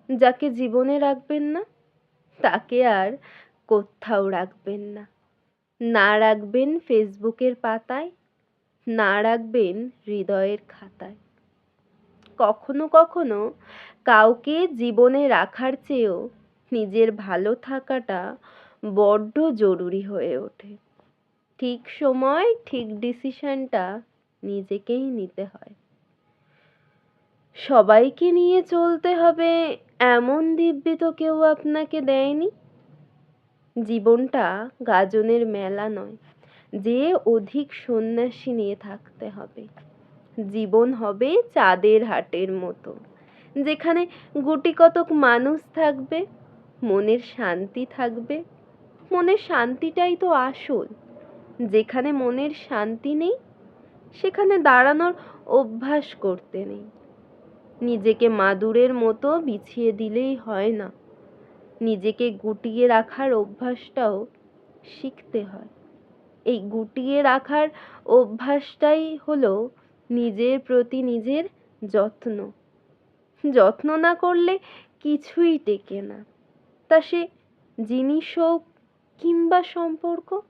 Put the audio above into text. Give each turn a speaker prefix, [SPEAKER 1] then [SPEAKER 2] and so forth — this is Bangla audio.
[SPEAKER 1] যাকে জীবনে রাখবেন না তাকে আর কোত্থাও রাখবেন না। না রাখবেন ফেসবুকের পাতায়, না রাখবেন হৃদয়ের খাতায়। কখনো কখনো কাউকে জীবনে রাখার চেয়েও নিজের ভালো থাকাটা বড্ড জরুরি হয়ে ওঠে। ঠিক সময় ঠিক ডিসিশনটা নিজেকেই নিতে হয়। সবাইকে নিয়ে চলতে হবে এমন দিব্যি তো কেউ আপনাকে দেয়নি। জীবনটা গাজনের মেলা নয় যে অধিক সন্ন্যাসী নিয়ে থাকতে হবে। জীবন হবে চাঁদের হাটের মতো, যেখানে গুটি কতক মানুষ থাকবে, মনের শান্তি থাকবে। মনের শান্তিটাই তো আসল। যেখানে মনের শান্তি নেই সেখানে দাঁড়ানোর অভ্যাস করতে নেই। নিজেকে মাদুরের মতো বিছিয়ে দিলেই হয় না, নিজেকে গুটিয়ে রাখার অভ্যাসটাও শিখতে হয়। এই গুটিয়ে রাখার অভ্যাসটাই হলো নিজের প্রতি নিজের যত্ন। যত্ন না করলে কিছুই টেকে না, তা সে জিনিস হোক কিংবা সম্পর্ক।